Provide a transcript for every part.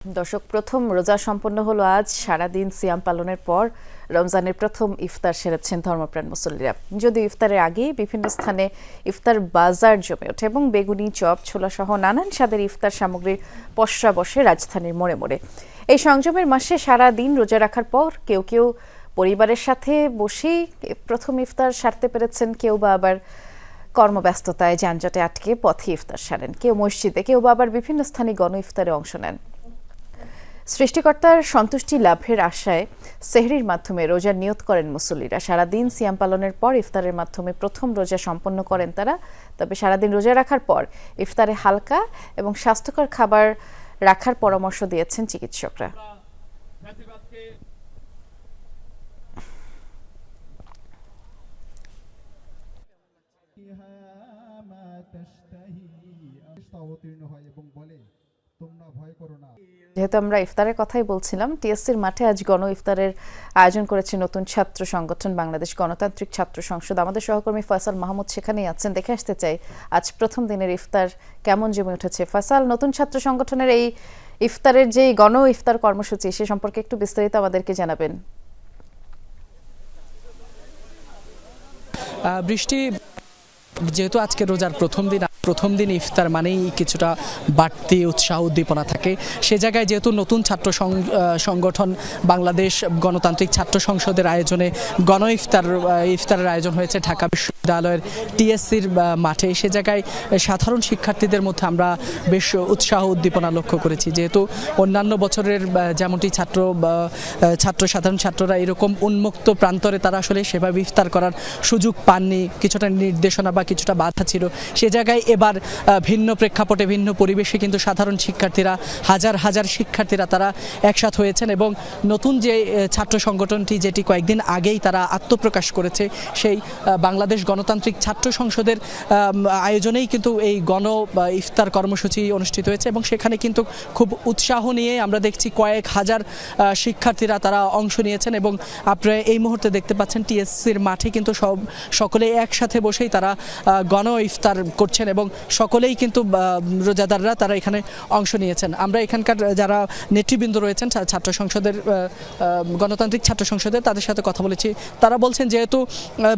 দর্শক, প্রথম রোজা সম্পন্ন হলো আজ। সারাদিন সিয়াম পালনের পর রমজানের প্রথম ইফতার সেরেছেন ধর্মপ্রাণ মুসল্লিরা। যদিও ইফতারের আগেই বিভিন্ন স্থানে ইফতার বাজার জমে ওঠে এবং বেগুনি, চপ, ছোলা সহ নানান স্বাদের ইফতার সামগ্রীর পসরা বসে রাজধানীর মোড়ে মোড়ে। এই সংযমের মাসে সারাদিন রোজা রাখার পর কেউ কেউ পরিবারের সাথে বসেই প্রথম ইফতার সারতে পেরেছেন, কেউ বা আবার কর্মব্যস্ততায় যানজটে আটকে পথে ইফতার সারেন, কেউ মসজিদে, কেউ বা আবার বিভিন্ন স্থানে গণ ইফতারে অংশ নেন। সৃষ্টিকর্তার সন্তুষ্টি লাভের আশায় সেহরির মাধ্যমে রোজার নিয়ত করেন মুসল্লিরা। সারাদিন সিয়াম পালনের পর ইফতারের মাধ্যমে প্রথম রোজা সম্পন্ন করেন তারা। তবে সারাদিন রোজা রাখার পর ইফতারে হালকা এবং স্বাস্থ্যকর খাবার রাখার পরামর্শ দিয়েছেন চিকিৎসকরা। যেহেতু আমরা ইফতারের কথাই বলছিলাম, টিএসসির মাঠে আজ গণ ইফতারের আয়োজন করেছে নতুন ছাত্র সংগঠন বাংলাদেশ গণতান্ত্রিক ছাত্র সংসদ। আমাদের সহকর্মী ফয়সাল মাহমুদ সেখানেই আছেন, দেখে আসতে চাই আজ প্রথম দিনের ইফতার কেমন জমে উঠেছে। ফয়সাল, নতুন ছাত্র সংগঠনের এই ইফতারের যে গণ ইফতার কর্মসূচি সে সম্পর্কে একটু বিস্তারিত আমাদেরকে জানাবেন। বৃষ্টি, যেহেতু আজকে রোজার প্রথম দিন ইফতার মানেই কিছুটা বাড়তি উৎসাহ উদ্দীপনা থাকে। সে জায়গায় যেহেতু নতুন ছাত্র সংগঠন বাংলাদেশ গণতান্ত্রিক ছাত্র সংসদের আয়োজনে গণ ইফতারের আয়োজন হয়েছে ঢাকা বিশ্ববিদ্যালয়ের টিএসসির মাঠে, সে জায়গায় সাধারণ শিক্ষার্থীদের মধ্যে আমরা বেশ উৎসাহ উদ্দীপনা লক্ষ্য করেছি। যেহেতু অন্যান্য বছরের যেমনটি সাধারণ ছাত্ররা এরকম উন্মুক্ত প্রান্তরে তারা আসলে সেভাবে ইফতার করার সুযোগ পাননি, কিছুটা নির্দেশনা বা কিছুটা বাধা ছিল। সে জায়গায় এবার ভিন্ন প্রেক্ষাপটে ভিন্ন পরিবেশে কিন্তু সাধারণ শিক্ষার্থীরা, হাজার হাজার শিক্ষার্থীরা তারা একসাথ হয়েছেন এবং নতুন যে ছাত্র সংগঠনটি যেটি কয়েকদিন আগেই তারা আত্মপ্রকাশ করেছে, সেই বাংলাদেশ গণতান্ত্রিক ছাত্র সংসদের আয়োজনেই কিন্তু এই গণ ইফতার কর্মসূচি অনুষ্ঠিত হয়েছে এবং সেখানে কিন্তু খুব উৎসাহ নিয়ে আমরা দেখছি কয়েক হাজার শিক্ষার্থীরা তারা অংশ নিয়েছেন এবং আপনারা এই মুহূর্তে দেখতে পাচ্ছেন টিএসসির মাঠে কিন্তু সকলে একসাথে বসেই তারা গণ ইফতার করছেন এবং সকলেই কিন্তু রোজাদাররা তারা এখানে অংশ নিয়েছেন। আমরা এখানকার যারা নেতৃবৃন্দ রয়েছেন ছাত্র সংসদের, গণতান্ত্রিক ছাত্র সংসদের, তাদের সাথে কথা বলেছি। তারা বলছেন যেহেতু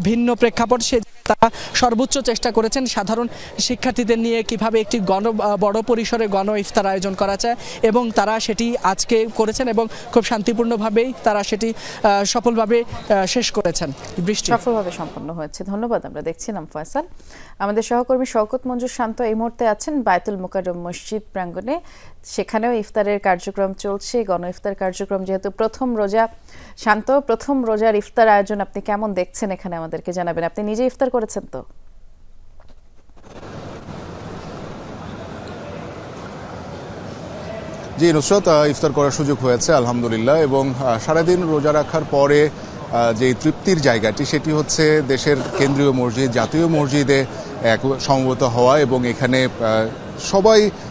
ভিন্ন প্রেক্ষাপট, সে তারা সর্বোচ্চ চেষ্টা করেছেন সাধারণ শিক্ষার্থীদের নিয়ে কিভাবে একটি বড় পরিসরে গণ ইফতার আয়োজন করা যায় এবং তারা সেটি আজকে করেছেন এবং খুব শান্তিপূর্ণভাবেই তারা সেটি সফলভাবে শেষ করেছেন। বৃষ্টি সফলভাবে সম্পন্ন হয়েছে, ধন্যবাদ। আমরা দেখছিলাম ফয়সাল। আমাদের সহকর্মী শওকত মঞ্জুর শান্ত এই মুহূর্তে আছেন বায়তুল মুকাররম মসজিদ প্রাঙ্গণে, সেখানেও ইফতারের কার্যক্রম চলছে, গণ ইফতার কার্যক্রম। যেহেতু প্রথম রোজা, শান্ত, প্রথম রোজার ইফতার আয়োজন আপনি কেমন দেখছেন এখানে আমাদেরকে জানাবেন। আপনি নিজে ইফতার করেছেন তো? জি নুসরত, ইফতার করার সুযোগ হয়েছে আলহামদুলিল্লাহ। এবং সারাদিন রোজা রাখার পরে যে তৃপ্তির জায়গাটি সেটি হচ্ছে দেশের কেন্দ্রীয় মসজিদ, জাতীয় মসজিদে সমবেত হওয়া এবং এখানে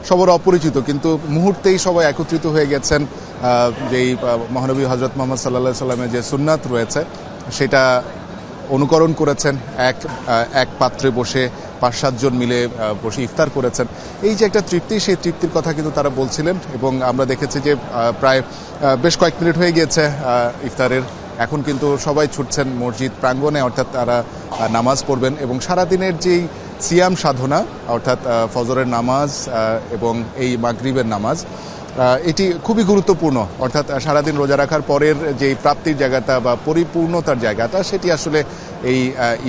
সবার অপরিচিত কিন্তু মুহূর্তেই সবাই একত্রিত হয়ে গেছেন। যেই মহানবী হজরত মোহাম্মদ সাল্লাল্লাহু সাল্লামের যে সুন্নাত রয়েছে সেটা অনুকরণ করেছেন। এক পাত্রে বসে ৫-৭ জন মিলে বসে ইফতার করেছেন। এই যে একটা তৃপ্তি, সেই তৃপ্তির কথা কিন্তু তারা বলছিলেন এবং আমরা দেখেছি যে প্রায় বেশ কয়েক মিনিট হয়ে গিয়েছে ইফতারের। এখন কিন্তু সবাই ছুটছেন মসজিদ প্রাঙ্গণে, অর্থাৎ তারা নামাজ পড়বেন এবং সারাদিনের যেই সিয়াম সাধনা, অর্থাৎ ফজরের নামাজ এবং এই মাগরিবের নামাজ, এটি খুবই গুরুত্বপূর্ণ। অর্থাৎ সারাদিন রোজা রাখার পরের যেই প্রাপ্তির জায়গাটা বা পরিপূর্ণতার জায়গাটা, সেটি আসলে এই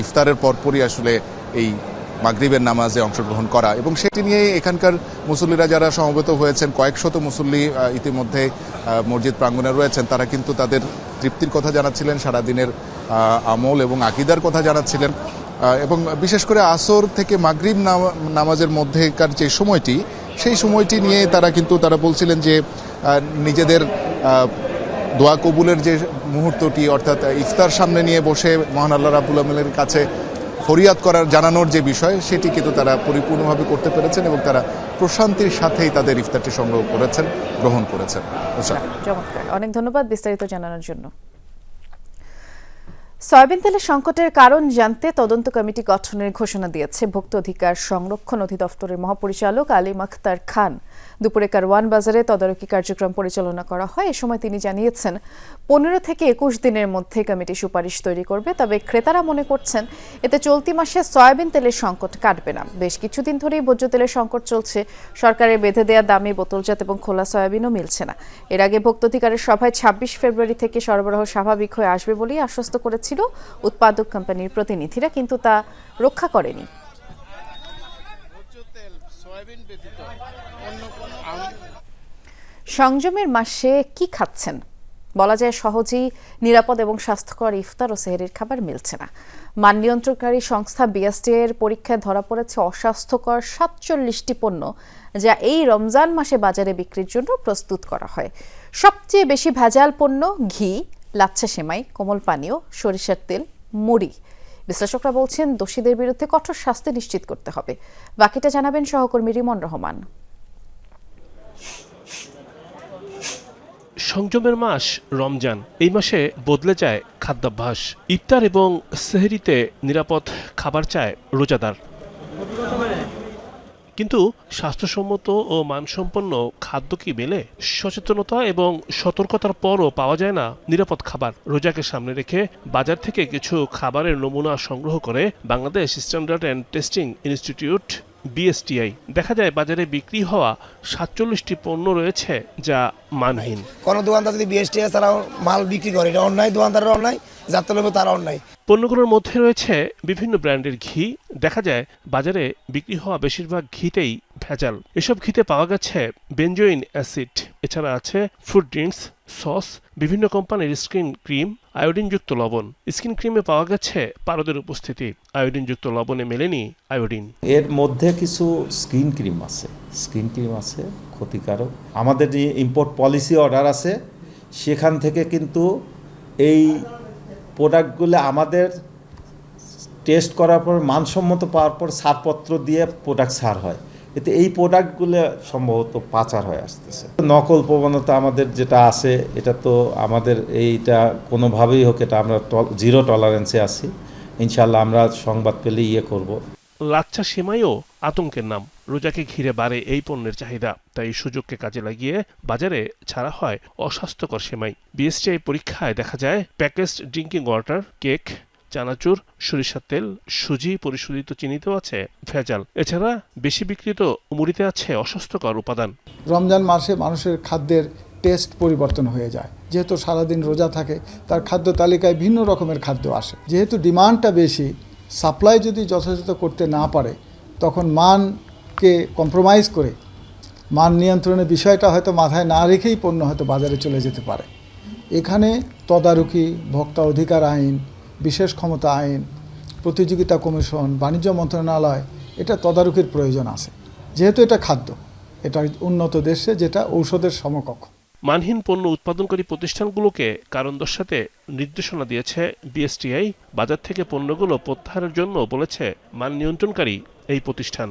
ইফতারের পরপরই আসলে এই মাগরিবের নামাজে অংশগ্রহণ করা। এবং সেটি নিয়ে এখানকার মুসল্লিরা যারা সমবেত হয়েছেন, কয়েক শত মুসল্লি ইতিমধ্যে মসজিদ প্রাঙ্গণে রয়েছেন, তারা কিন্তু তাদের তৃপ্তির কথা জানাচ্ছিলেন, সারাদিনের আমল এবং আকীদার কথা জানাচ্ছিলেন। এবং বিশেষ করে আসর থেকে মাগরিব নামাজের মধ্যেকার যে সময়টি, সেই সময়টি নিয়ে তারা বলছিলেন যে নিজেদের দোয়া কবুলের যে মুহূর্তটি, অর্থাৎ ইফতার সামনে নিয়ে বসে মহান আল্লাহ রাব্বুল আলামিনের কাছে ফরিয়াদ জানানোর যে বিষয়, সেটি কিন্তু তারা পরিপূর্ণভাবে করতে পেরেছেন এবং তারা প্রশান্তির সাথেই তাদের ইফতারটি গ্রহণ করেছেন। চমৎকার, অনেক ধন্যবাদ বিস্তারিত জানানোর জন্য। সয়াবিন তেলের সংকটের কারণ জানতে তদন্ত কমিটি গঠনের ঘোষণা দিয়েছে ভোক্তা অধিকার সংরক্ষণ অধিদপ্তরের মহাপরিচালক আলিম আখতার খান। দুপুরে কারওয়ান বাজারে তদারকি কার্যক্রম পরিচালনা করা হয়। এ সময় তিনি জানিয়েছেন 15 থেকে 21 দিনের মধ্যে কমিটি সুপারিশ তৈরি করবে। তবে ক্রেতারা মনে করছেন এতে চলতি মাসে সয়াবিন তেলের সংকট কাটবে না। বেশ কিছুদিন ধরেই ভোজ্য তেলের সংকট চলছে। সরকারের বেঁধে দেওয়া দামে বোতলজাত এবং খোলা সয়াবিনও মিলছে না। এর আগে ভোক্তাধিকারের সভায় 26 ফেব্রুয়ারি থেকে সরবরাহ স্বাভাবিক হয়ে আসবে বলেই আশ্বস্ত করেছিল উৎপাদক কোম্পানির প্রতিনিধিরা, কিন্তু তা রক্ষা করেনি। সংযমের মাসে কি খাচ্ছেন? বলা যায় সহজেই নিরাপদ এবং স্বাস্থ্যকর ইফতার ও সেহরির খাবার মিলছে না। মান নিয়ন্ত্রণকারী সংস্থা বিএসটিআই এর পরীক্ষায় ধরা পড়েছে অস্বাস্থ্যকর 47টি পণ্য, যা এই রমজান মাসে বাজারে বিক্রির জন্য প্রস্তুত করা হয়। সবচেয়ে বেশি ভেজাল পণ্য ঘি, লাচ্ছা সেমাই, কোমল পানীয়, সরিষার তেল, মুড়ি। বিশ্লেষকরা বলছেন দোষীদের বিরুদ্ধে কঠোর শাস্তি নিশ্চিত করতে হবে। বাকিটা জানাবেন সহকর্মী রিমন রহমান। সংযমের মাস রমজান। এই মাসে বদলে যায় খাদ্যাভ্যাস। ইফতার এবং সেহরিতে নিরাপদ খাবার চায় রোজাদার, কিন্তু স্বাস্থ্যসম্মত ও মানসম্পন্ন খাদ্য কি মেলে? সচেতনতা এবং সতর্কতার পরও পাওয়া যায় না নিরাপদ খাবার। রোজাকে সামনে রেখে বাজার থেকে কিছু খাবারের নমুনা সংগ্রহ করে Bangladesh standard and testing institute BSTI. দেখা যায় বাজারে বিক্রি হওয়া 47টি পণ্য রয়েছে যা মানহীন। কোনো দোকানদার যদি বিএসটিআই ছাড়াও মাল বিক্রি করে, এটা অন্যায়, দোকানদারের অন্যায়, যার তলবে তার অন্যায়। পণ্যগুলোর মধ্যে রয়েছে বিভিন্ন ব্র্যান্ডের ঘি। দেখা যায় বাজারে বিক্রি হওয়া বেশিরভাগ ঘিতেই ভেজাল। এসব ঘিতে পাওয়া গেছে বেনজোইন অ্যাসিড। এছাড়া আছে ফ্রুট ড্রিঙ্কস, সস, বিভিন্ন কোম্পানির স্কিন ক্রিম, আয়োডিনযুক্ত লবণ। স্কিন ক্রিমে পাওয়া গেছে পারদের উপস্থিতি। আয়োডিনযুক্ত লবণে মেলেনি আয়োডিন। এর মধ্যে কিছু স্কিন ক্রিম আছে ক্ষতিকারক। আমাদের যে ইম্পোর্ট পলিসি অর্ডার আছে, সেখান থেকে কিন্তু এই প্রোডাক্টগুলো আমাদের টেস্ট করার পর মানসম্মত পাওয়ার পর ছাড়পত্র দিয়ে প্রোডাক্ট ছাড় হয়। এতে এই প্রোডাক্টগুলো সম্ভবত পাচার হয়ে আসতেছে। নকল প্রবণতা আমাদের যেটা আছে, এটা তো আমাদের এইটা কোনোভাবেই হোক, এটা আমরা জিরো টলারেন্সে আছি। ইনশাল্লাহ আমরা সংবাদ পেলে করব। লাচ্ছা সেমাইও আতঙ্কের নাম। রোজাকে ঘিরে বাড়ে এই পণ্যের চাহিদা, তাই সুযোগকে কাজে লাগিয়ে বাজারে ছাড়া হয় অস্বাস্থ্যকর সেমাই। বিএসটিআই পরীক্ষায় দেখা যায় প্যাকেজড ড্রিঙ্কিং ওয়াটার, কেক, চানাচুর, সরিষার তেল, সুজি, পরিশোধিত চিনিতেও আছে ভেজাল। এছাড়া বেশি বিক্রিত মুড়িতে আছে অস্বাস্থ্যকর উপাদান। রমজান মাসে মানুষের খাদ্যের টেস্ট পরিবর্তন হয়ে যায়। যেহেতু সারাদিন রোজা থাকে, তার খাদ্য তালিকায় ভিন্ন রকমের খাদ্য আসে। যেহেতু ডিমান্ডটা বেশি, সাপ্লাই যদি যথাযথ করতে না পারে, তখন মানকে কম্প্রোমাইজ করে মান নিয়ন্ত্রণের বিষয়টা হয়তো মাথায় না রেখেই পণ্য হয়তো বাজারে চলে যেতে পারে। এখানে তদারকি, ভোক্তা অধিকার আইন, বিশেষ ক্ষমতা আইন, প্রতিযোগিতা কমিশন, বাণিজ্য মন্ত্রণালয়, এটা তদারকির প্রয়োজন আছে। যেহেতু এটা খাদ্য, এটা উন্নত দেশে যেটা ঔষধের সমকক্ষ। মানহীন পণ্য উৎপাদনকারী প্রতিষ্ঠানগুলোকে কারণ দর্শাতে নির্দেশনা দিয়েছে বিএসটিআই। বাজার থেকে পণ্যগুলো প্রত্যাহারের জন্য বলেছে মান নিয়ন্ত্রণকারী এই প্রতিষ্ঠান।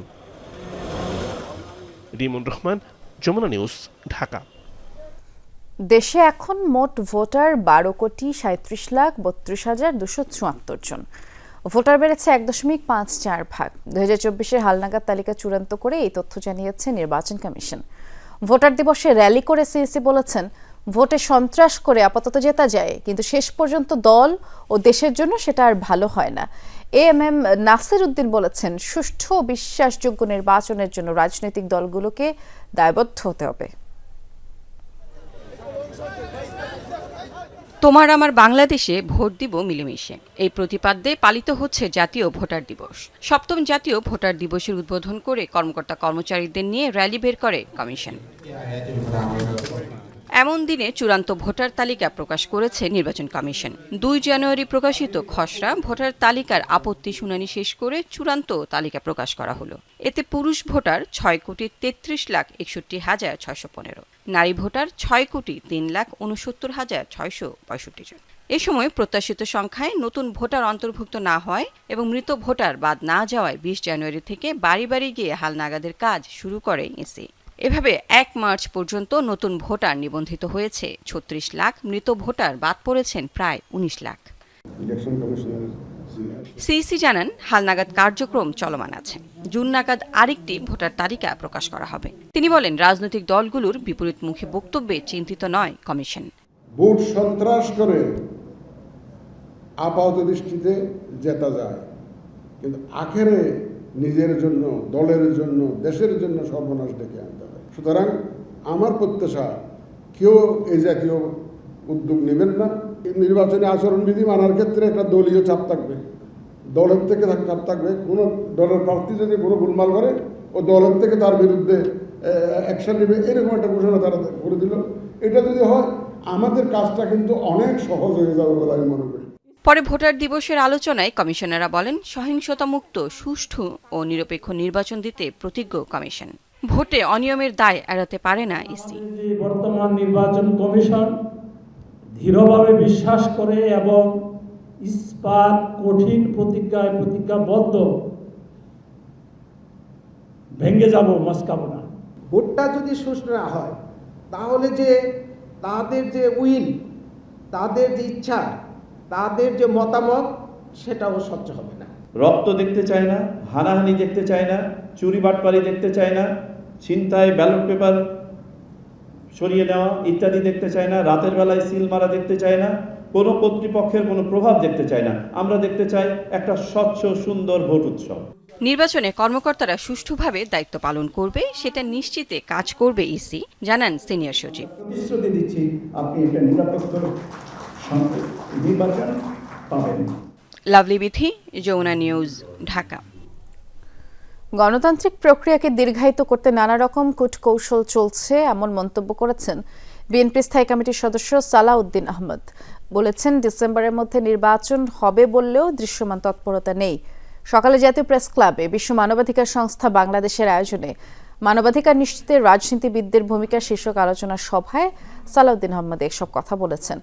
রিমন রহমান, যমুনা নিউজ, ঢাকা। দেশে এখন মোট ভোটার 12,37,32,274 জন। ভোটার বেড়েছে 1.54 ভাগ। 2024-এর হালনাগাদ তালিকা চূড়ান্ত করে এই তথ্য জানিয়েছে নির্বাচন কমিশন। ভোটার দিবসে র্যালি করে সিইসি বলেছেন, ভোটে সন্ত্রাস করে আপাতত জেতা যায়, কিন্তু শেষ পর্যন্ত দল ও দেশের জন্য সেটা আর ভালো হয় না। এএমএম নাসির উদ্দিন বলেছেন, সুষ্ঠু ও বিশ্বাসযোগ্য নির্বাচনের জন্য রাজনৈতিক দলগুলোকে দায়বদ্ধ হতে হবে। তোমার আমার বাংলাদেশে ভোট দিব মিলেমিশে, এই প্রতিপাদ্যে পালিত হচ্ছে জাতীয় ভোটার দিবস। 7ম জাতীয় ভোটার দিবসের উদ্বোধন করে কর্মকর্তা কর্মচারীদের নিয়ে র্যালি বের করে কমিশন। এমন দিনে চূড়ান্ত ভোটার তালিকা প্রকাশ করেছে নির্বাচন কমিশন। 2 জানুয়ারি প্রকাশিত খসড়া ভোটার তালিকার আপত্তি শুনানি শেষ করে চূড়ান্ত তালিকা প্রকাশ করা হলো। এতে পুরুষ ভোটার 6,33,61,615, নারী ভোটার 6,03,69,665 জন। এ সময় প্রত্যাশিত সংখ্যায় নতুন ভোটার অন্তর্ভুক্ত না হয় এবং মৃত ভোটার বাদ না যাওয়ায় 20 জানুয়ারি থেকে বাড়ি বাড়ি গিয়ে হালনাগাদের কাজ শুরু করে ইসি। এভাবে 1 মার্চ পর্যন্ত নতুন ভোটার নিবন্ধিত হয়েছে 36 লাখ, মৃত ভোটার বাদ পড়েছেন প্রায় 19 লাখ। সিইসি জানান, হালনাগাদ কার্যক্রম চলমান আছে। জুন নাগাদ আরেকটি ভোটার তালিকা প্রকাশ করা হবে। তিনি বলেন, রাজনৈতিক দলগুলোর বিপরীতমুখী বক্তব্যে চিন্তিত নয় কমিশন। ভোট সন্ত্রাস করে আপাত দৃষ্টিতে জেতা যায়, কিন্তু আখেরে নিজের জন্য, দলের জন্য, দেশের জন্য সর্বনাশ ডেকে আনতে হয়। সুতরাং আমার প্রত্যাশা কেউ এই জাতীয় উদ্যোগ নেবেন না। নির্বাচনী আচরণবিধি মানার ক্ষেত্রে একটা দলীয় চাপ থাকবে, দলের থেকে চাপ থাকবে। কোনো দলের প্রার্থী যদি কোনো গোলমাল করে, ও দলের থেকে তার বিরুদ্ধে অ্যাকশন নেবে, এরকম একটা ঘোষণা তারা করে দিল। এটা যদি হয়, আমাদের কাজটা কিন্তু অনেক সহজ হয়ে যাবে বলে আমি মনে করি। পরে ভোটার দিবসের আলোচনায় কমিশনাররা বলেন, সহিংসতামুক্ত, সুষ্ঠু ও নিরপেক্ষ নির্বাচন দিতে প্রতিজ্ঞ কমিশন। ভোটে অনিয়মের দায় এড়াতে পারে না ইসি। বর্তমান নির্বাচন কমিশন দৃঢ়ভাবে বিশ্বাস করে এবং ইস্পাত কঠিন প্রতিজ্ঞায় প্রতিজ্ঞাবদ্ধ, ভেঙে যাব মস্কাবো না। ভোটটা যদি সুষ্ঠু না হয়, তাহলে যে তাদের যে উইল, তাদের যে ইচ্ছা, তাদের যে মতামত, সেটাও স্বচ্ছ হবে না। রক্ত দেখতে চায় না, হানাহানি দেখতে চায় না, চুরি বাটপারি দেখতে চায় না, ছিনতাই, ব্যালট পেপার সরিয়ে নেওয়া ইত্যাদি দেখতে চায় না, রাতের বেলায় সিল মারা দেখতে চায় না, কোনো কর্তৃপক্ষের কোনো প্রভাব দেখতে চায় না। আমরা দেখতে চাই একটা স্বচ্ছ সুন্দর ভোট উৎসব। নির্বাচনে কর্মকর্তারা সুষ্ঠুভাবে দায়িত্ব পালন করবে, সেটা নিশ্চিতে কাজ করবে ইসি, জানান সিনিয়র সচিব। প্রতিশ্রুতি দিচ্ছি, আপনি একটা নিরপেক্ষ নির্বাচন পাবেন। লাভলি বিথি, যমুনা নিউজ, ঢাকা। গণতান্ত্রিক প্রক্রিয়াকে দীর্ঘায়িত করতে নানা রকম কূটকৌশল চলছে, এমন মন্তব্য করেছেন বিএনপি স্থায়ী কমিটির সদস্য সালাউদ্দিন আহমদ। বলেছেন, ডিসেম্বরের মধ্যে নির্বাচন হবে বললেও দৃশ্যমান তৎপরতা নেই। সকালে জাতীয় প্রেস ক্লাবে বিশ্ব মানবাধিকার সংস্থা বাংলাদেশের আয়োজনে মানবাধিকার নিশ্চিতে রাজনীতিবিদদের ভূমিকা শীর্ষক আলোচনা সভায় সালাউদ্দিন আহমদ এসব কথা বলেছেন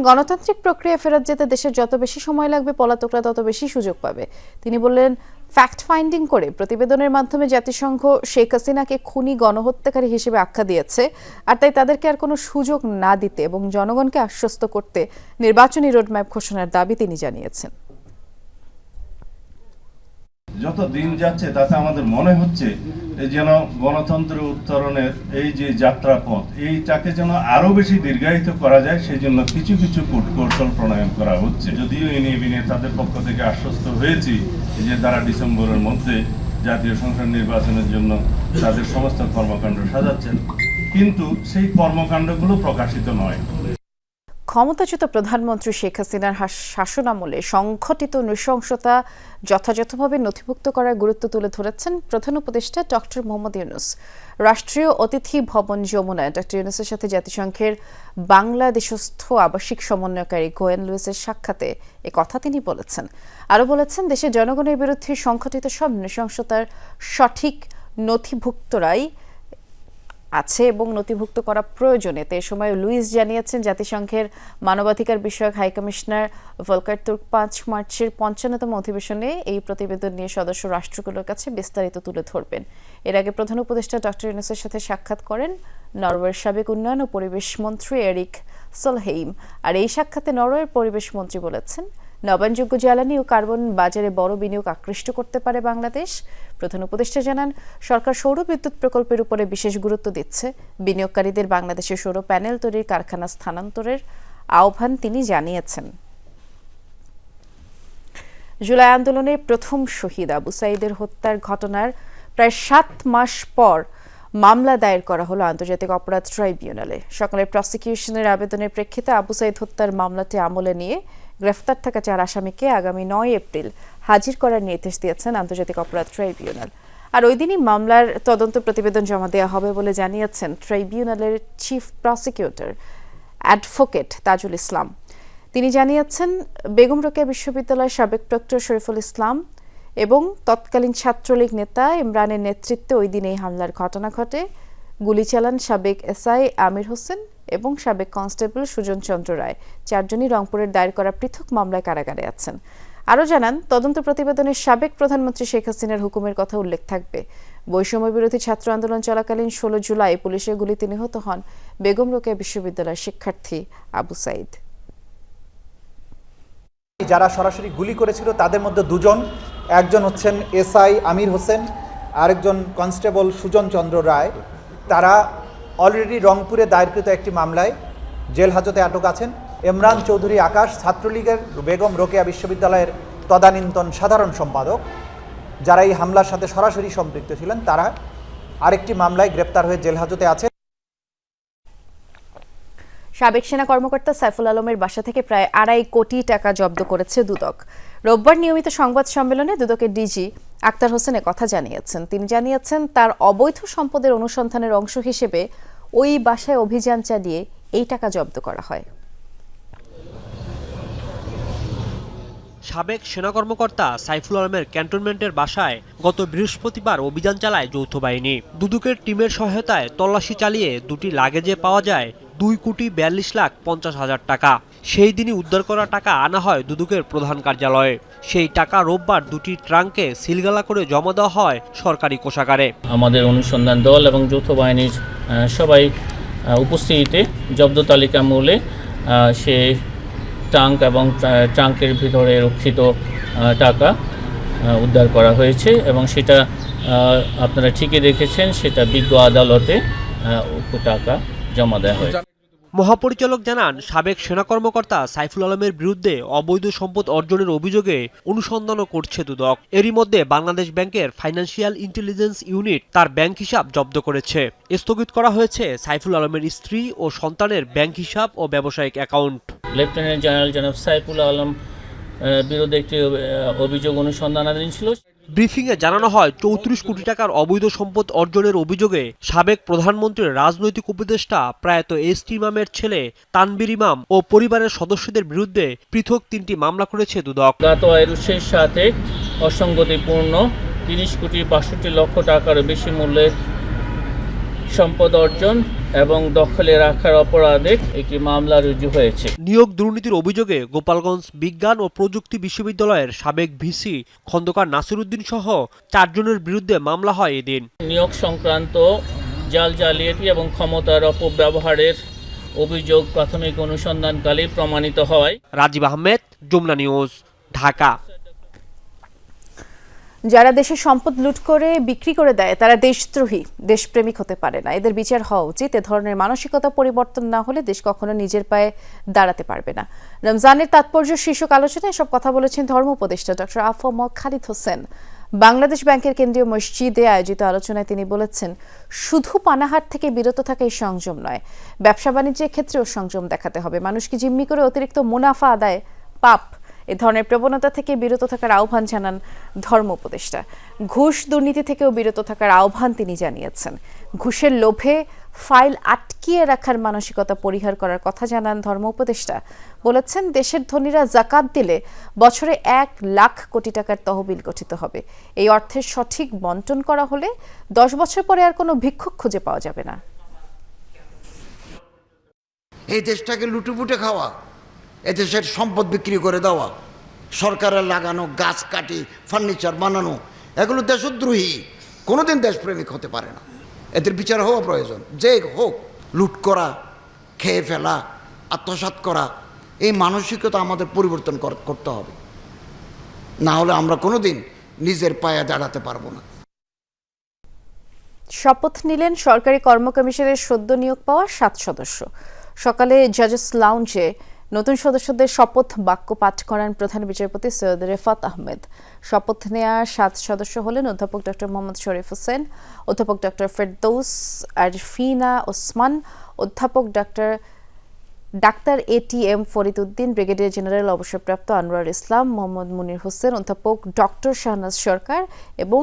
গণতান্ত্রিক প্রক্রিয়া ফেরত যেতে দেশের যত বেশি সময় লাগবে, পলাতকরা তত বেশি সুযোগ পাবে। তিনি বললেন, ফ্যাক্ট ফাইন্ডিং করে প্রতিবেদনের মাধ্যমে জাতিসংঘ শেখ হাসিনাকে খুনি গণহত্যাকারী হিসেবে আখ্যা দিয়েছে, আর তাই তাদেরকে আর কোনো সুযোগ না দিতে এবং জনগণকে আশ্বস্ত করতে নির্বাচনী রোডম্যাপ ঘোষণার দাবি তিনি জানিয়েছেন। যত দিন যাচ্ছে তাতে আমাদের মনে হচ্ছে যেন গণতন্ত্রের উত্তরণের এই যে যাত্রাপথ, এইটাকে যেন আরো বেশি দীর্ঘায়িত করা যায়, সেই জন্য কিছু কিছু কূটকৌশল প্রণয়ন করা হচ্ছে। যদিও এনে তাদের পক্ষ থেকে আশ্বস্ত হয়েছি যে তারা ডিসেম্বরের মধ্যে জাতীয় সংসদ নির্বাচনের জন্য তাদের সমস্ত কর্মকাণ্ড সাজাচ্ছেন, কিন্তু সেই কর্মকাণ্ডগুলো প্রকাশিত নয়। ক্ষমতাচ্যুত প্রধানমন্ত্রী শেখ হাসিনার শাসনামলে সংঘটিত নৃশংসতা যথাযথভাবে নথিভুক্ত করার গুরুত্ব তুলে ধরেছেন প্রধান উপদেষ্টা ডক্টর মোহাম্মদ ইউনূস। রাষ্ট্রীয় অতিথি ভবন যমুনায় ডক্টর ইউনূসের সাথে জাতিসংঘের বাংলাদেশস্থ আবাসিক সমন্বয়কারী গোয়েন লুইসের সাক্ষাতে এ কথা তিনি বলেছেন। আরও বলেছেন, দেশের জনগণের বিরুদ্ধে সংঘটিত সব নৃশংসতার সঠিক নথিভুক্তরাই আছে এবং নথিভুক্ত করা প্রয়োজনে। এ সময় লুইস জানিয়েছেন, জাতিসংঘের মানবাধিকার বিষয়ক হাইকমিশনার ভলকার তুর্ক 5 মার্চের 55তম অধিবেশনে এই প্রতিবেদন নিয়ে সদস্য রাষ্ট্রগুলোর কাছে বিস্তারিত তুলে ধরবেন। এর আগে প্রধান উপদেষ্টা ডক্টর ইউনূসের সাথে সাক্ষাৎ করেন নরওয়ের সাবেক উন্নয়ন ও পরিবেশ মন্ত্রী এরিক সোলহেইম। আর এই সাক্ষাতে নরওয়ের পরিবেশ মন্ত্রী বলেছেন, নবায়নযোগ্য জ্বালানি ও কার্বন বাজারে বড় বিনিয়োগ আকৃষ্ট করতে পারে বাংলাদেশ। প্রধান উপদেষ্টা জানান, সরকার সৌর বিদ্যুৎ প্রকল্পের উপরে বিশেষ গুরুত্ব দিচ্ছে। বিনিয়োগকারীদের বাংলাদেশের সৌর প্যানেল তৈরির কারখানা স্থানান্তরের আহ্বান তিনি জানিয়েছেন। জুলাই আন্দোলনের প্রথম শহীদ আবু সাঈদের হত্যার ঘটনার প্রায় 7 মাস পর মামলা দায়ের করা হলো আন্তর্জাতিক অপরাধ ট্রাইব্যুনালে। সকালে প্রসিকিউশনের আবেদনের প্রেক্ষিতে আবু সাঈদ হত্যার মামলাটি আমলে নিয়ে গ্রেফতার থাকা 4 আসামিকে আগামী 9 এপ্রিল হাজির করার নির্দেশ দিয়েছেন আন্তর্জাতিক অপরাধ ট্রাইব্যুনাল। আর ওই দিনই মামলার তদন্ত প্রতিবেদন জমা দেওয়া হবে বলে জানিয়েছেন ট্রাইব্যুনালের chief prosecutor advocate Tajul Islam. তিনি জানিয়েছেন, বেগম রোকেয়া বিশ্ববিদ্যালয়ের সাবেক প্রক্টর শরীফুল ইসলাম এবং তৎকালীন ছাত্রলীগ নেতা ইমরানের নেতৃত্বে ওই দিন এই হামলার ঘটনা ঘটে। গুলি চালান সাবেক এসআই আমির হোসেন এবং সাবেক কনস্টেবল সুজন চন্দ্র রায়। 4 জনই রংপুরের দায়ের করা পৃথক মামলায় কারাগারে আছেন। আরও জানান, তদন্ত প্রতিবেদনের সাবেক প্রধানমন্ত্রী শেখ হাসিনার হুকুমের কথা উল্লেখ থাকবে। বৈষম্য বিরোধী ছাত্র আন্দোলন চলাকালীন 16 জুলাই পুলিশের গুলিতে নিহত হন বেগম রোকেয়া বিশ্ববিদ্যালয়ের শিক্ষার্থী আবু সাঈদ। যারা সরাসরি গুলি করেছিল তাদের মধ্যে দুজন, একজন হচ্ছেন এসআই আমির হোসেন, আরেকজন কনস্টেবল সুজন চন্দ্র রায়। তারা অলরেডি রংপুরে দায়েরকৃত একটি মামলায় জেল হাজতে আটক আছেন। ইমরান চৌধুরী আকাশ ছাত্রলীগের বেগম রোকেয়া বিশ্ববিদ্যালয়ের তদানীন্তন সাধারণ সম্পাদক, যারা এই হামলার সাথে সরাসরি সম্পৃক্ত ছিলেন, তারা আরেকটি মামলায় গ্রেপ্তার হয়ে জেল হাজতে আছে। সাবেক সেনা কর্মকর্তা সাইফুল আলমের বাসা থেকে প্রায় 2.5 কোটি টাকা জব্দ করেছে দুদক। রোববার নিয়মিত সংবাদ সম্মেলনে দুদকের ডিজি আক্তার হোসেন কথা জানিয়েছেন। তিনি জানিয়েছেন তার অবৈধ সম্পদের অনুসন্ধানের অংশ হিসেবে ওই বাসায় অভিযান চালিয়ে এই টাকা জব্দ করা হয়। সাবেক সেনা কর্মকর্তা সাইফুল আলমের ক্যান্টনমেন্টের বাসায় গত বৃহস্পতিবার অভিযান চালায় যৌথ বাহিনী। দুদকের টিমের সহায়তায় তল্লাশি চালিয়ে দুটি লাগেজে পাওয়া যায় 2,42,50,000 টাকা। সেই দিনই উদ্ধার করা টাকা আনা হয় দুদকের প্রধান কার্যালয়ে। সেই টাকা রোববার দুটি ট্রাঙ্কে সিলগালা করে জমা দেওয়া হয় সরকারি কোষাগারে। আমাদের অনুসন্ধান দল এবং যৌথ বাহিনীর সবাই উপস্থিতিতে জব্দ তালিকা মূলে সে ট্রাঙ্ক এবং ট্রাঙ্কের ভিতরে রক্ষিত টাকা উদ্ধার করা হয়েছে এবং সেটা আপনারা ঠিকই দেখেছেন, সেটা বিজ্ঞ আদালতে টাকা জমা দেওয়া হয়েছে। মহাপরিচালক জানান, সাবেক সেনা কর্মকর্তা সাইফুল আলমের বিরুদ্ধে অবৈধ সম্পদ অর্জনের অভিযোগে অনুসন্ধানও করছে দুদক। এরই মধ্যে বাংলাদেশ ব্যাংকের ফাইন্যান্সিয়াল ইন্টেলিজেন্স ইউনিট তার ব্যাংক হিসাব জব্দ করেছে। স্থগিত করা হয়েছে সাইফুল আলমের স্ত্রী ও সন্তানের ব্যাংক হিসাব ও ব্যবসায়িক অ্যাকাউন্ট। লেফটেন্যান্ট জেনারেল জনাব সাইফুল আলম বিরুদ্ধে একটি অভিযোগ অনুসন্ধানাধীন ছিল। ব্রিফিংয়ে জানানো হয় 34 কোটি টাকার অবৈধ সম্পদ অর্জনের অভিযোগে সাবেক প্রধানমন্ত্রীর রাজনৈতিক উপদেষ্টা প্রয়াত এস.টি. ইমামের ছেলে তানবীর ইমাম ও পরিবারের সদস্যদের বিরুদ্ধে পৃথক 3টি মামলা করেছে দুদক। গত আয়ের উৎসের সাথে অসঙ্গতিপূর্ণ 30,62,00,000 টাকারও বেশি মূল্যের সম্পদ অর্জন এবং দখলে রাখার অপরাধে একটি মামলা রুজু হয়েছে। নিয়োগ দুর্নীতির অভিযোগে গোপালগঞ্জ বিজ্ঞান ও প্রযুক্তি বিশ্ববিদ্যালয়ের সাবেক ভিসি খন্দকার নাসিরউদ্দিন সহ 4 জনের বিরুদ্ধে মামলা হয় এদিন। নিয়োগ সংক্রান্ত জাল জালিয়াতি এবং ক্ষমতার অপব্যবহারের অভিযোগ প্রাথমিক অনুসন্ধানকালে প্রমাণিত হয়। রাজীব আহমেদ, যমুনা নিউজ, ঢাকা। যারা দেশের সম্পদ লুট করে বিক্রি করে দেয় তারা দেশদ্রোহী, দেশপ্রেমিক হতে পারে না। এদের বিচার হওয়া উচিত। এ ধরনের মানসিকতা পরিবর্তন না হলে দেশ কখনো নিজের পায়ে দাঁড়াতে পারবে না। রমজানের তাৎপর্য শীর্ষক আলোচনায় এসব কথা বলেছেন ধর্ম উপদেষ্টা ডক্টর আফম খালিদ হোসেন। বাংলাদেশ ব্যাংকের কেন্দ্রীয় মসজিদে আয়োজিত আলোচনায় তিনি বলেছেন, শুধু পানাহার থেকে বিরত থাকাই সংযম নয়, ব্যবসা বাণিজ্যের ক্ষেত্রেও সংযম দেখাতে হবে। মানুষকে জিম্মি করে অতিরিক্ত মুনাফা আদায় পাপ। এ ধরনের প্রবণতা থেকে বিরত থাকার আহ্বান জানান ধর্ম উপদেষ্টা। ঘুষ দুর্নীতি থেকেও বিরত থাকার আহ্বান তিনি জানিয়েছেন। ঘুষের লোভে ফাইল আটকিয়ে রাখার মানসিকতা পরিহার করার কথা জানান ধর্ম উপদেষ্টা। বলেছেন, দেশের ধনীরা জাকাত দিলে বছরে 1 লাখ কোটি টাকার তহবিল গঠিত হবে। এই অর্থের সঠিক বন্টন করা হলে 10 বছর পরে আর কোনো ভিক্ষুক খুঁজে পাওয়া যাবে না। এই দেশটাকে লুটেপুটে খাওয়া, এদেশের সম্পদ বিক্রি করে দেওয়া, সরকারের লাগানো গাছ কাটি ফার্নিচার বানানো, এগুলো দেশদ্রোহী, কোনোদিন দেশপ্রেমিক হতে পারে না। এদের বিচার হওয়া প্রয়োজন। যে হোক, লুট করা, খেয়ে ফেলা, আত্মসাৎ করা, এই মানসিকতা আমাদের পরিবর্তন করতে হবে, না হলে আমরা কোনোদিন নিজের পায়ে দাঁড়াতে পারবো না। শপথ নিলেন সরকারি কর্ম কমিশনের সদ্য নিয়োগ পাওয়া 7 সদস্য। সকালে জাজেস লাউঞ্জে নতুন সদস্যদের শপথ বাক্য পাঠ করান প্রধান বিচারপতি সৈয়দ রেফাত আহমেদ। শপথ নেওয়া 7 সদস্য হলেন অধ্যাপক ডক্টর মোহাম্মদ শরীফ হোসেন, অধ্যাপক ডক্টর ফেরদৌস আরফিনা ওসমান, অধ্যাপক doctor ATM Farid Uddin, brigadier general অবসরপ্রাপ্ত আনোয়ার ইসলাম, মোহাম্মদ মুনির হোসেন, অধ্যাপক ডক্টর শাহনাজ সরকার এবং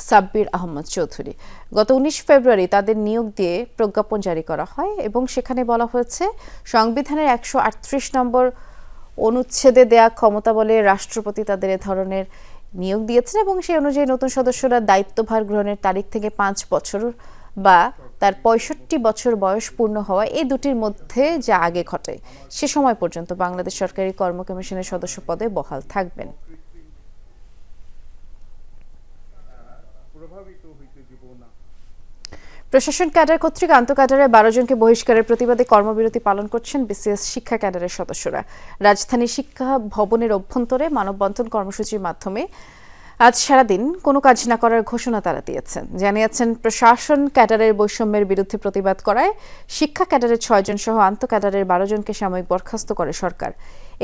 সাব্বির আহমদ চৌধুরী। গত 19 ফেব্রুয়ারি তাদের নিয়োগ দিয়ে প্রজ্ঞাপন জারি করা হয় এবং সেখানে বলা হয়েছে, সংবিধানের 138 নম্বর অনুচ্ছেদে দেয়া ক্ষমতা বলে রাষ্ট্রপতি তাদের এ ধরনের নিয়োগ দিয়েছেন এবং সেই অনুযায়ী নতুন সদস্যরা দায়িত্বভার গ্রহণের তারিখ থেকে 5 বছর বা তার 65 বছর বয়স পূর্ণ হওয়া, এই দুটির মধ্যে যা আগে ঘটে সে সময় পর্যন্ত বাংলাদেশ সরকারি কর্ম কমিশনের সদস্য পদে বহাল থাকবেন। প্রশাসন ক্যাডার কর্তৃক আন্তঃক্যাডারে 12 জনকে বহিষ্কারের প্রতিবাদে কর্মবিরতি পালন করছেন বিসিএস শিক্ষা ক্যাডারের সদস্যরা। রাজধানী শিক্ষা ভবনের অভ্যন্তরে মানববন্ধন কর্মসূচির মাধ্যমে আজ সারাদিন কোনো কাজ না করার ঘোষণা তারা দিয়েছেন। জানিয়েছেন প্রশাসন ক্যাডারের বৈষম্যের বিরুদ্ধে প্রতিবাদ করায় শিক্ষা ক্যাডারের 6 জন সহ আন্তঃক্যাডারের 12 জনকে সাময়িক বরখাস্ত করে সরকার।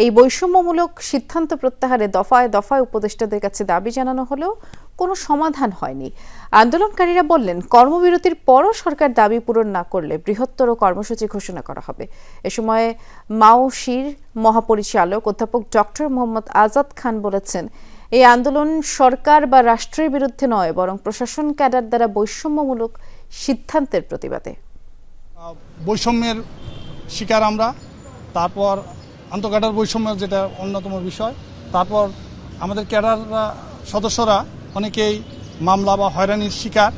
এই বৈষম্যমূলক সিদ্ধান্ত প্রত্যাহারে দফায় দফায় উপদেষ্টাদের কাছে দাবি জানানো হলেও কোনো সমাধান হয়নি। আন্দোলনকারীরা বললেন, কর্মবিরতির পরও সরকার দাবি পূরণ না করলে বৃহত্তর কর্মসূচি ঘোষণা করা হবে। এ সময় মাওশির মহাপরিচালক অধ্যাপক ডক্টর মোহাম্মদ আজাদ খান বলেছেন, এই আন্দোলন সরকার বা রাষ্ট্রের বিরুদ্ধে নয়, বরং প্রশাসন ক্যাডার দ্বারা বৈষম্যমূলক সিদ্ধান্তের প্রতিবাদে। বৈষম্যের শিকার আমরা, তারপর আন্তঃক্যাডার বৈষম্যের যেটা অন্যতম বিষয়, তারপর আমাদের ক্যাডার সদস্যরা অনেকেই মামলা বা হয়রানির শিকার।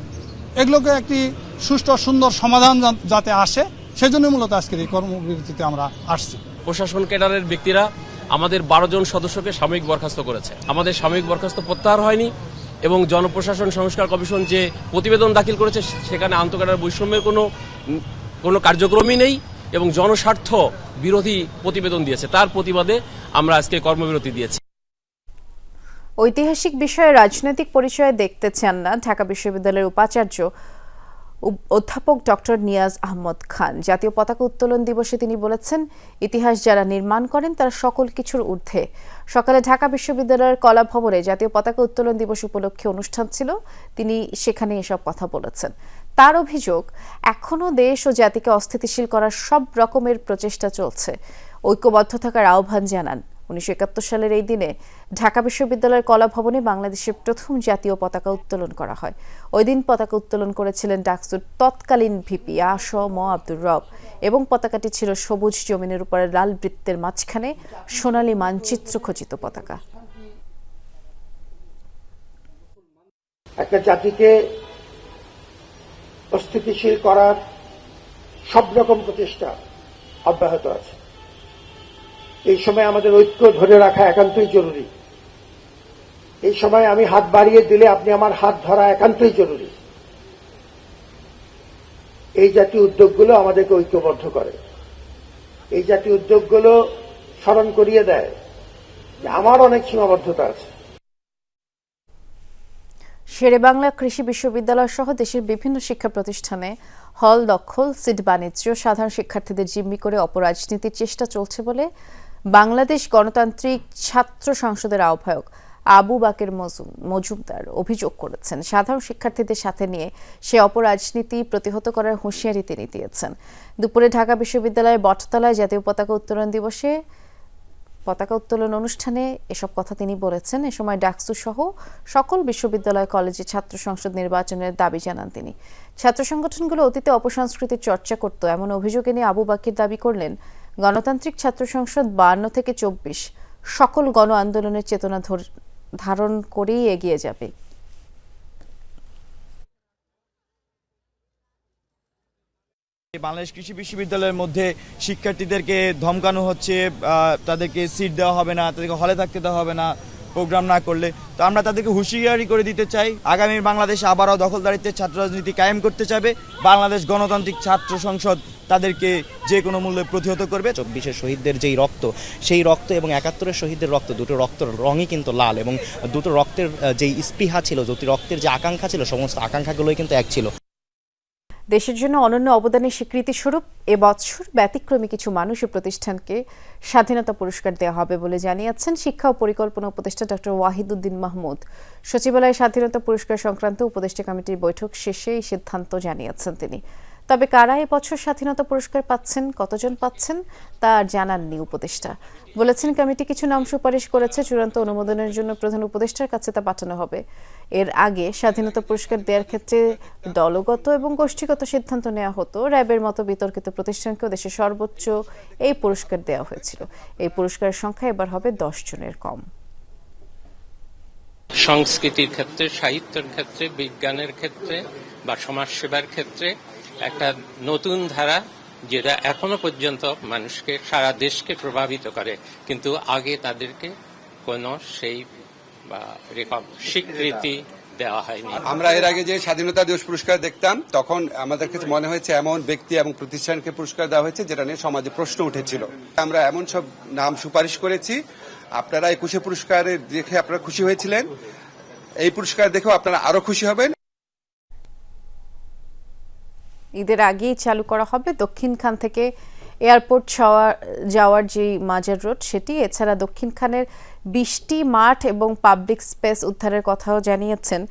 এগুলোকে একটি সুষ্ঠু সুন্দর সমাধান যাতে আসে, সেজন্য মূলত আজকের এই কর্মবিরতিতে আমরা আসছি। প্রশাসন ক্যাডারের ব্যক্তিরা আমাদের 12 জন সদস্যকে সাময়িক বরখাস্ত করেছে। আমাদের সাময়িক বরখাস্ত প্রত্যাহার হয়নি এবং জনপ্রশাসন সংস্কার কমিশন যে প্রতিবেদন দাখিল করেছে সেখানে আন্তঃক্যাডার বৈষম্যের কোনো কার্যক্রমই নেই এবং জনস্বার্থ বিরোধী প্রতিবেদন দিয়েছে। তার প্রতিবাদে আমরা আজকে কর্মবিরতি দিয়েছি। ঐতিহাসিক বিষয়ে রাজনৈতিক পরিচয় দেখতে চান না ঢাকা বিশ্ববিদ্যালয়ের উপাচার্য অধ্যাপক ডক্টর নিয়াজ আহমদ খান। জাতীয় পতাকা উত্তোলন দিবসে তিনি বলেছেন, ইতিহাস যারা নির্মাণ করেন তারা সকল কিছুর ঊর্ধ্বে। সকালে ঢাকা বিশ্ববিদ্যালয়ের কলা ভবনে জাতীয় পতাকা উত্তোলন দিবস উপলক্ষে অনুষ্ঠান ছিল, তিনি সেখানে এসব কথা বলেছেন। তার অভিযোগ, এখনও দেশ ও জাতিকে অস্থিতিশীল করার সব রকমের প্রচেষ্টা চলছে। ঐক্যবদ্ধ থাকার আহ্বান জানান। 1971 সালের এই দিনে ঢাকা বিশ্ববিদ্যালয়ের কলা ভবনে বাংলাদেশের প্রথম জাতীয় পতাকা উত্তোলন করা হয়। ওই দিন পতাকা উত্তোলন করেছিলেন ডাকসুর তৎকালীন ভিপি আ.স.ম. আব্দুর রব এবং পতাকাটি ছিল সবুজ জমিনের উপরে লাল বৃত্তের মাঝখানে সোনালী মানচিত্র খচিত পতাকা। একটা জাতিকে অস্থিতিশীল করার সব রকম প্রচেষ্টা অব্যাহত আছে। এই সময় আমাদের ঐক্য ধরে রাখা একান্তই জরুরি। এই সময় আমি হাত বাড়িয়ে দিলে আপনি আমার হাত ধরা একান্তই জরুরি। এই জাতীয় উদ্যোগগুলো আমাদেরকে ঐক্যবদ্ধ করে। এই জাতীয় উদ্যোগগুলো স্মরণ করিয়ে দেয় যে আমার অনেক সীমাবদ্ধতা আছে। শেরেবাংলা কৃষি বিশ্ববিদ্যালয় সহ দেশের বিভিন্ন শিক্ষা প্রতিষ্ঠানে হল দখল, সিট বাণিজ্য, সাধারণ শিক্ষার্থীদের জিম্মি করে অপরাজনীতির চেষ্টা চলছে বলে বাংলাদেশ গণতান্ত্রিক ছাত্র সংসদের আহ্বায়ক আবু বাকের মজুমদার অভিযোগ করেছেন। সাধারণ শিক্ষার্থীদের সাথে নিয়ে সে অপরাজনীতি প্রতিহত করার হুঁশিয়ারি তিনি দিয়েছেন। দুপুরে ঢাকা বিশ্ববিদ্যালয়ের বটতলায় জাতীয় পতাকা উত্তোলন দিবসে পতাকা উত্তোলন অনুষ্ঠানে এসব কথা তিনি বলেছেন। এ সময় ডাকসু সহ সকল বিশ্ববিদ্যালয় কলেজে ছাত্র সংসদ নির্বাচনের দাবি জানান তিনি। ছাত্র সংগঠনগুলো অতীতে অপসংস্কৃতির চর্চা করত, এমন অভিযোগে নিয়ে আবু বাকির দাবি করলেন, গণতান্ত্রিক ছাত্র সংসদ 52 থেকে 24 সকল গণ আন্দোলনের চেতনা ধারণ করেই এগিয়ে যাবে। বাংলাদেশ কৃষি বিশ্ববিদ্যালয়ের মধ্যে শিক্ষার্থীদেরকে ধমকানো হচ্ছে, তাদেরকে সিট দেওয়া হবে না, তাদেরকে হলে থাকতে দেওয়া হবে না প্রোগ্রাম না করলে। তো আমরা তাদেরকে হুঁশিয়ারি করে দিতে চাই, আগামী বাংলাদেশ আবারও দখলদারিত্বের ছাত্র রাজনীতি কায়েম করতে চাইবে। বাংলাদেশ গণতান্ত্রিক ছাত্র সংসদ তাদেরকে যে কোনো মূল্যে প্রতিহত করবে। 24 শহীদদের যেই রক্ত, সেই রক্ত এবং 71 শহীদদের রক্ত, দুটো রক্তের রঙই কিন্তু লাল, এবং দুটো রক্তের যেই স্পৃহা ছিল, দুটি রক্তের যে আকাঙ্ক্ষা ছিল, সমস্ত আকাঙ্ক্ষাগুলোই কিন্তু এক ছিল। দেশের জন্য অনন্য অবদানের স্বীকৃতি স্বরূপ এবছর ব্যতিক্রমী কিছু মানুষ ও প্রতিষ্ঠানকে স্বাধীনতা পুরস্কার দেওয়া হবে বলে জানিয়েছেন শিক্ষা ও পরিকল্পনা উপদেষ্টা ডক্টর ওয়াহিদুদ্দিন মাহমুদ। সচিবালয়ে স্বাধীনতা পুরস্কার সংক্রান্ত উপদেষ্টা কমিটির বৈঠক শেষে এই সিদ্ধান্ত জানিয়েছেন তিনি। তবে কারা এবছর স্বাধীনতা পুরস্কার পাচ্ছেন, কতজন পাচ্ছেন তা জানাননি উপদেষ্টা। বলেছেন, কমিটি কিছু নাম সুপারিশ করেছে, চূড়ান্ত অনুমোদনের জন্য প্রধান উপদেষ্টার কাছে তা পাঠানো হবে। এর আগে স্বাধীনতা পুরস্কার দেওয়ার ক্ষেত্রে দলগত এবং গোষ্ঠীগত সিদ্ধান্ত নেওয়া হতো। র্যাবের মতো বিতর্কিত প্রতিষ্ঠানকেও দেশের সর্বোচ্চ এই পুরস্কার দেওয়া হয়েছিল। এই পুরস্কারের সংখ্যা এবার হবে 10 জনের কম। সংস্কৃতির ক্ষেত্রে, সাহিত্যের ক্ষেত্রে, বিজ্ঞানের ক্ষেত্রে বা সমাজসেবার ক্ষেত্রে একটা নতুন ধারা, যেটা এখনো পর্যন্ত মানুষকে, সারা দেশকে প্রভাবিত করে, কিন্তু আগে তাদেরকে কোনো সেই বা স্বীকৃতি দেওয়া হয়নি। আমরা এর আগে যে স্বাধীনতা দিবস পুরস্কার দেখতাম তখন আমাদের কাছে মনে হয়েছে এমন ব্যক্তি এবং প্রতিষ্ঠানকে পুরস্কার দেওয়া হয়েছে যেটা নিয়ে সমাজে প্রশ্ন উঠেছিল। আমরা এমন সব নাম সুপারিশ করেছি, আপনারা 21 পুরস্কারে দেখে আপনারা খুশি হয়েছিলেন, এই পুরস্কার দেখেও আপনারা আরো খুশি হবেন। ঈদের আগেই চালু করা হবে দক্ষিণখান থেকে এয়ারপোর্ট যাওয়ার যে মাজার রোড সেটি। এছাড়া দক্ষিণখানের 20টি মাঠ এবং পাবলিক স্পেস উদ্ধারের কথাও জানিয়েছেন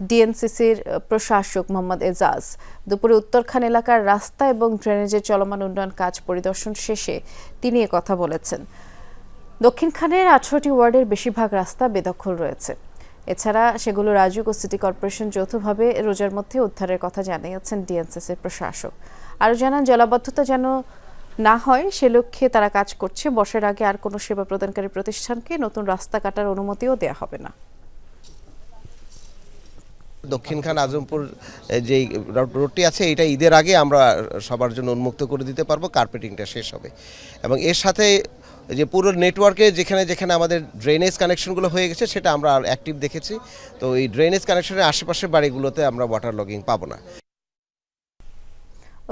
ডিএনসিসির প্রশাসক মোহাম্মদ এজাজ। দুপুরে উত্তরখান এলাকার রাস্তা এবং ড্রেনেজের চলমান উন্নয়ন কাজ পরিদর্শন শেষে তিনি কথা বলেছেন। দক্ষিণখানের 18টি ওয়ার্ডের বেশিরভাগ রাস্তা বেদখল রয়েছে। এছাড়া সেগুলো রাজুক ও সিটি কর্পোরেশন যৌথভাবে রোজার মধ্যে উদ্ধারের কথা জানিয়েছেন ডিএনসিসির প্রশাসক। আরও জানান, জলাবদ্ধতা যেন না হয় সে লক্ষ্যে তারা কাজ করছে। বর্ষার আগে আর কোনো সেবা প্রদানকারী প্রতিষ্ঠানকে নতুন রাস্তা কাটার অনুমতিও দেওয়া হবে না। দক্ষিণখান আজমপুর যে রোডটি আছে এটা ঈদের আগে আমরা সবার জন্য উন্মুক্ত করে দিতে পারবো, কার্পেটিংটা শেষ হবে। এবং এর সাথে যে পুরো নেটওয়ার্কে যেখানে যেখানে আমাদের ড্রেনেজ কানেকশনগুলো হয়ে গেছে সেটা আমরা অ্যাক্টিভ দেখেছি। তো এই ড্রেনেজ কানেকশনের আশেপাশের বাড়িগুলোতে আমরা ওয়াটার লগিং পাবো না।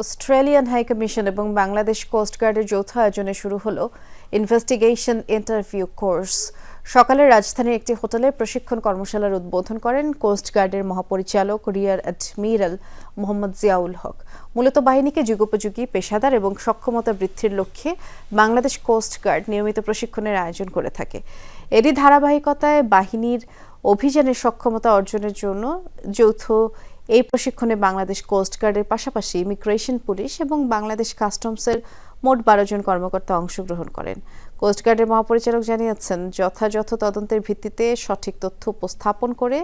অস্ট্রেলিয়ান হাই কমিশন এবং বাংলাদেশ কোস্ট গার্ডের যৌথ আয়োজনে শুরু হলো ইনভেস্টিগেশন ইন্টারভিউ কোর্স। সকালে রাজধানীর একটি হোটেলে প্রশিক্ষণ কর্মশালার উদ্বোধন করেন কোস্ট গার্ডের মহাপরিচালক রিয়ার অ্যাডমিরাল মোহাম্মদ জিয়াউল হক। মূলত বাহিনীকে যুগোপযোগী, পেশাদার এবং সক্ষমতা বৃদ্ধির লক্ষ্যে বাংলাদেশ কোস্ট গার্ড নিয়মিত প্রশিক্ষণের আয়োজন করে থাকে। এরই ধারাবাহিকতায় বাহিনীর অভিযানের সক্ষমতা অর্জনের জন্য যৌথ এই প্রশিক্ষণে বাংলাদেশ কোস্ট গার্ডের পাশাপাশি ইমিগ্রেশন পুলিশ এবং বাংলাদেশ কাস্টমসের মোট 12 জন কর্মকর্তা অংশগ্রহণ করেন। কোস্ট গার্ডের মহাপরিচালক জানিয়েছেন, যথাযথ তদন্তের ভিত্তিতে সঠিক তথ্য উপস্থাপন করে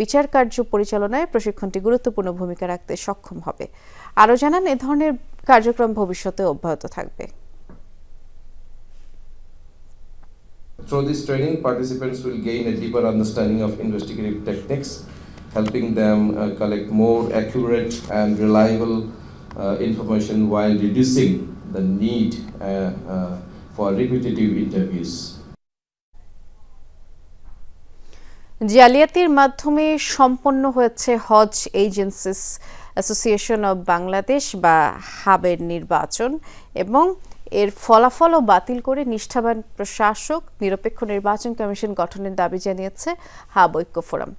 বিচার কার্য পরিচালনায় প্রশিক্ষণটি গুরুত্বপূর্ণ ভূমিকা রাখতে সক্ষম হবে। আরও জানান, এ ধরনের কার্যক্রম ভবিষ্যতে অব্যাহত থাকবে। Through this training, participants will gain a deeper understanding of investigative techniques, helping them collect more accurate and reliable information while reducing the need for repetitive interviews. জালিয়াতির মাধ্যমে সম্পন্ন হয়েছে হজ এজেন্সিস অ্যাসোসিয়েশন অব বাংলাদেশ বা হাবের নির্বাচন এবং এর ফলাফলও বাতিল করে নিষ্ঠাবান প্রশাসক নিরপেক্ষ নির্বাচন কমিশন গঠনের দাবি জানিয়েছে হাব ঐক্য ফোরাম।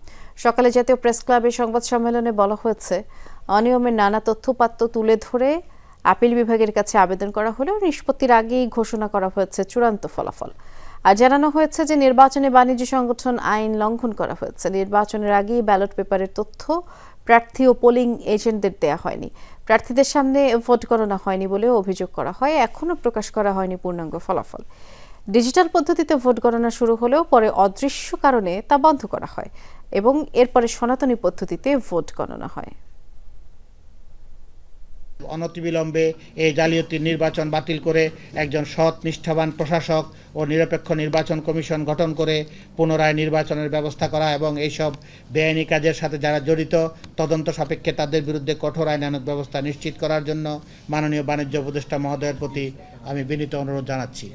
সকালে জাতীয় প্রেস ক্লাবে সংবাদ সম্মেলনে বলা হয়েছে, অনিয়মের নানা তথ্যপাত্র তুলে ধরে আপিল বিভাগের কাছে আবেদন করা হলেও নিষ্পত্তির আগেই ঘোষণা করা হয়েছে চূড়ান্ত ফলাফল। আর জানানো হয়েছে যে নির্বাচনে বাণিজ্য সংগঠন আইন লঙ্ঘন করা হয়েছে। নির্বাচনের আগেই ব্যালট পেপারের তথ্য প্রার্থী ও পোলিং এজেন্টদের দেয়া হয়নি। প্রার্থীদের সামনে ভোট গণনা হয়নি বলেও অভিযোগ করা হয়। এখনও প্রকাশ করা হয়নি পূর্ণাঙ্গ ফলাফল। ডিজিটাল পদ্ধতিতে ভোট গণনা শুরু হলেও পরে অদৃশ্য কারণে তা বন্ধ করা হয় এবং এরপরে সনাতনী পদ্ধতিতে ভোট গণনা হয়। অনতিবিলম্বে এই জালিয়াতি নির্বাচন বাতিল করে একজন সৎ নিষ্ঠাবান প্রশাসক ও নিরপেক্ষ নির্বাচন কমিশন গঠন করে পুনরায় নির্বাচনের ব্যবস্থা করা এবং এইসব বেআইনি কাজের সাথে যারা জড়িত তদন্ত সাপেক্ষে তাদের বিরুদ্ধে কঠোর আইনানুগ ব্যবস্থা নিশ্চিত করার জন্য মাননীয় বাণিজ্য উপদেষ্টা মহোদয়ের প্রতি আমি বিনীত অনুরোধ জানাচ্ছি।